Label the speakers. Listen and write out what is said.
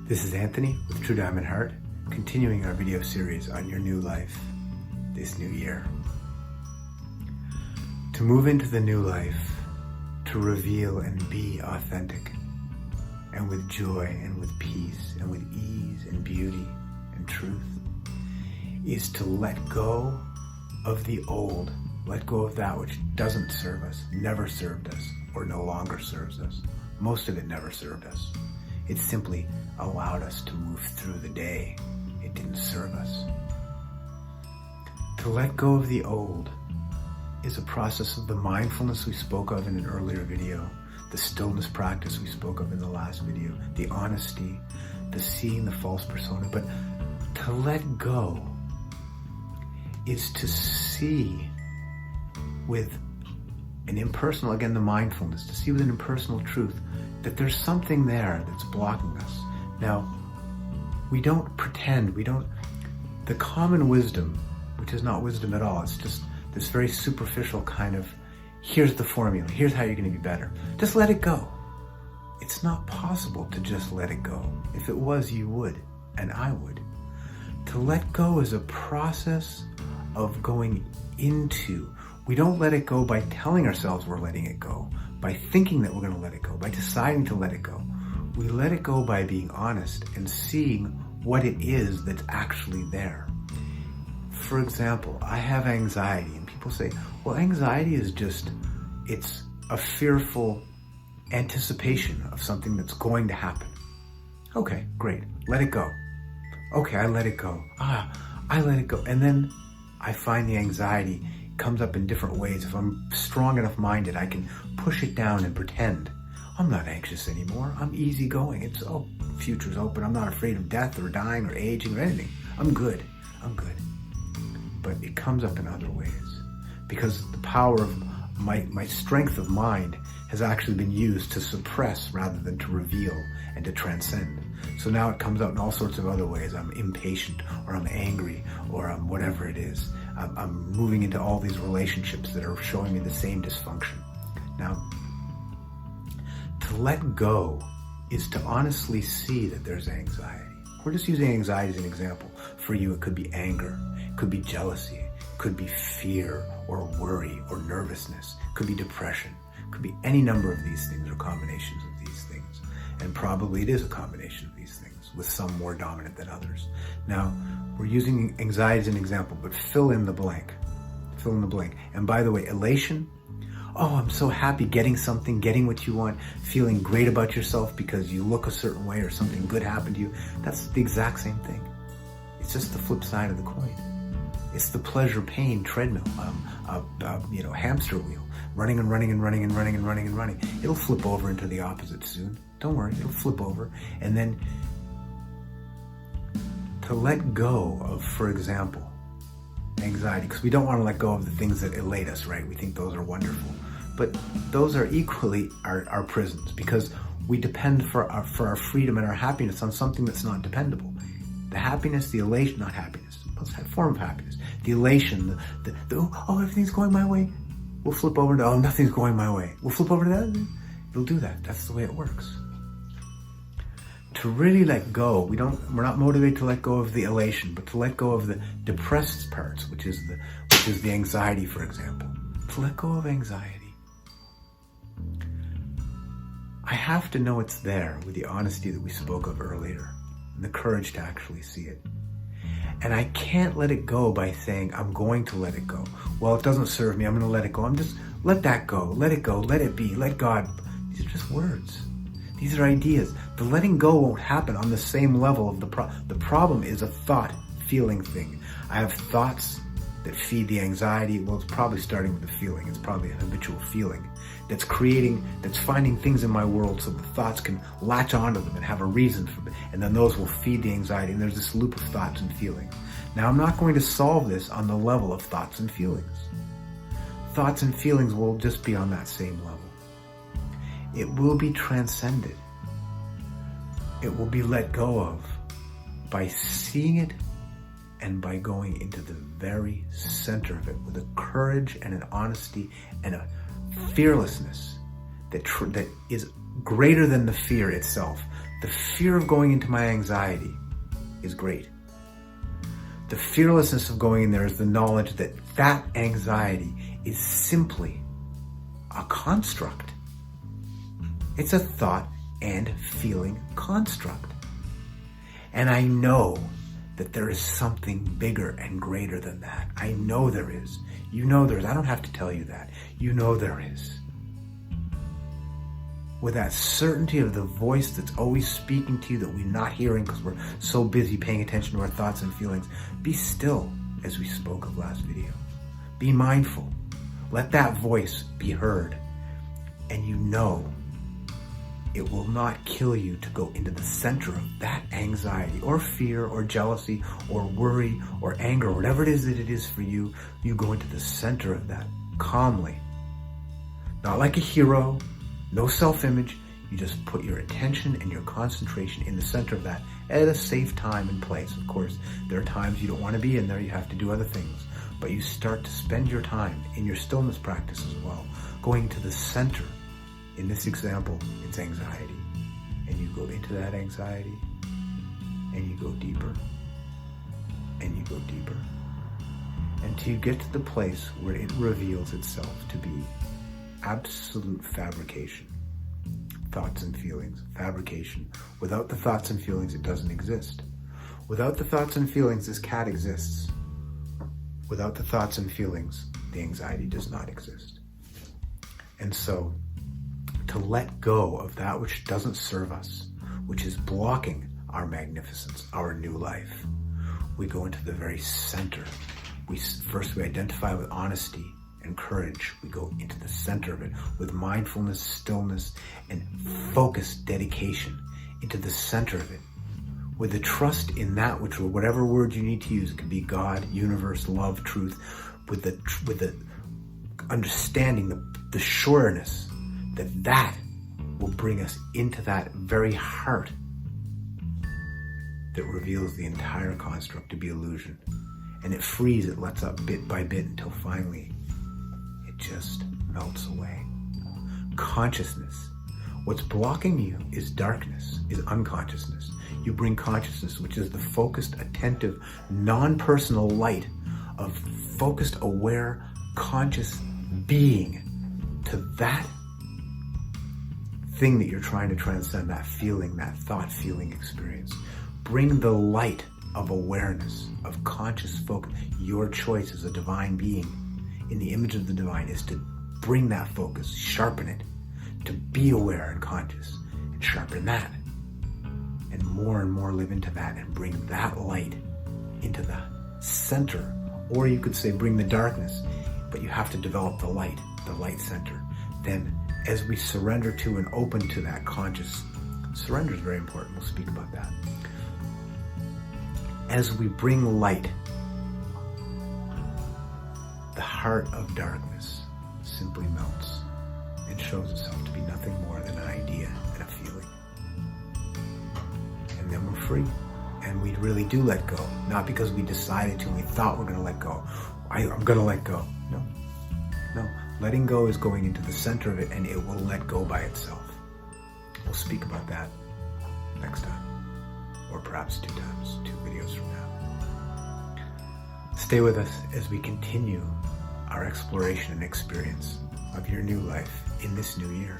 Speaker 1: This is Anthony with True Diamond Heart, continuing our video series on your new life this new year. To move into the new life, to reveal and be authentic, and with joy and with peace and with ease and beauty and truth, is to let go of the old, let go of that which doesn't serve us, never served us, or no longer serves us. Most of it never served us. It simply allowed us to move through the day. It didn't serve us. To let go of the old is a process of the mindfulness we spoke of in an earlier video, the stillness practice we spoke of in the last video, the honesty, the seeing the false persona. But to let go is to see with an impersonal, again, the mindfulness, to see with an impersonal truth that there's something there that's blocking us. Now, we don't pretend, the common wisdom, which is not wisdom at all, it's just this very superficial kind of, here's the formula, here's how you're going to be better. Just let it go. It's not possible to just let it go. If it was, you would, and I would. To let go is a process of going into. We don't let it go by telling ourselves we're letting it go, by thinking that we're going to let it go, by deciding to let it go. We let it go by being honest and seeing what it is that's actually there. For example, I have anxiety, and people say, well, anxiety is just, it's a fearful anticipation of something that's going to happen. Okay, great. Let it go. Okay, I let it go. I let it go. And then I find the anxiety comes up in different ways. If I'm strong enough minded, I can push it down and pretend I'm not anxious anymore. I'm easygoing. It's, future's open. I'm not afraid of death or dying or aging or anything. I'm good. But it comes up in other ways because the power of my strength of mind has actually been used to suppress rather than to reveal and to transcend. So now it comes out in all sorts of other ways. I'm impatient, or I'm angry, or I'm whatever it is. I'm moving into all these relationships that are showing me the same dysfunction. Now, to let go is to honestly see that there's anxiety. We're just using anxiety as an example. For you, it could be anger, it could be jealousy, it could be fear or worry or nervousness, it could be depression, it could be any number of these things or combinations of these things. And probably it is a combination of these things, with some more dominant than others. Now, we're using anxiety as an example, but fill in the blank. Fill in the blank. And by the way, elation, I'm so happy getting something, getting what you want, feeling great about yourself because you look a certain way or something good happened to you. That's the exact same thing. It's just the flip side of the coin. It's the pleasure-pain treadmill, hamster wheel, running and running and running and running and running and running. It'll flip over into the opposite soon. Don't worry, it'll flip over. And then to let go of, for example, anxiety, because we don't want to let go of the things that elate us, right? We think those are wonderful. But those are equally our prisons, because we depend for our freedom and our happiness on something that's not dependable. The happiness, the elation, not happiness, but a form of happiness. The elation, everything's going my way. We'll flip over to, nothing's going my way. We'll flip over to that. It'll do that. That's the way it works. To really let go, we're not motivated to let go of the elation, but to let go of the depressed parts, which is the anxiety, for example. To let go of anxiety. I have to know it's there with the honesty that we spoke of earlier, and the courage to actually see it. And I can't let it go by saying, I'm going to let it go. Well, it doesn't serve me, I'm going to let it go. I'm just, let that go, let it go, let it be, let God. These are just words. These are ideas. The letting go won't happen on the same level of the problem is a thought, feeling thing. I have thoughts that feed the anxiety. Well, it's probably starting with a feeling. It's probably an habitual feeling that's finding things in my world so the thoughts can latch onto them and have a reason for it. And then those will feed the anxiety. And there's this loop of thoughts and feelings. Now, I'm not going to solve this on the level of thoughts and feelings. Thoughts and feelings will just be on that same level. It will be transcended. It will be let go of by seeing it and by going into the very center of it with a courage and an honesty and a fearlessness that is greater than the fear itself. The fear of going into my anxiety is great. The fearlessness of going in there is the knowledge that that anxiety is simply a construct. It's a thought and feeling construct. And I know that there is something bigger and greater than that. I know there is. You know there is. I don't have to tell you that. You know there is. With that certainty of the voice that's always speaking to you that we're not hearing because we're so busy paying attention to our thoughts and feelings, be still, as we spoke of last video. Be mindful. Let that voice be heard. And you know it will not kill you to go into the center of that anxiety or fear or jealousy or worry or anger, or whatever it is that it is for you. You go into the center of that calmly. Not like a hero, no self-image. You just put your attention and your concentration in the center of that at a safe time and place. Of course, there are times you don't want to be in there. You have to do other things. But you start to spend your time in your stillness practice as well, going to the center. In this example, it's anxiety. And you go into that anxiety, and you go deeper, and you go deeper, until you get to the place where it reveals itself to be absolute fabrication. Thoughts and feelings, fabrication. Without the thoughts and feelings, it doesn't exist. Without the thoughts and feelings, this cat exists. Without the thoughts and feelings, the anxiety does not exist. And so, to let go of that which doesn't serve us, which is blocking our magnificence, our new life, we go into the very center. First we identify with honesty and courage. We go into the center of it with mindfulness, stillness, and focused dedication into the center of it. With the trust in that which, or whatever word you need to use, it could be God, universe, love, truth, with the understanding, the sureness that will bring us into that very heart that reveals the entire construct to be illusion. And it frees, it lets up bit by bit until finally it just melts away. Consciousness. What's blocking you is darkness, is unconsciousness. You bring consciousness, which is the focused, attentive, non-personal light of focused, aware, conscious being to that thing that you're trying to transcend, that feeling, that thought, feeling experience. Bring the light of awareness, of conscious focus. Your choice as a divine being in the image of the divine is to bring that focus, sharpen it, to be aware and conscious, and sharpen that. And more live into that and bring that light into the center. Or you could say bring the darkness, but you have to develop the light center. Then as we surrender to and open to that conscious, surrender is very important. We'll speak about that. As we bring light, the heart of darkness simply melts and shows itself to be nothing more than an idea and a feeling. And then we're free. And we really do let go. Not because we decided to and we thought we're going to let go. I'm going to let go. No. Letting go is going into the center of it, and it will let go by itself. We'll speak about that next time. Or perhaps 2 videos from now. Stay with us as we continue our exploration and experience of your new life in this new year.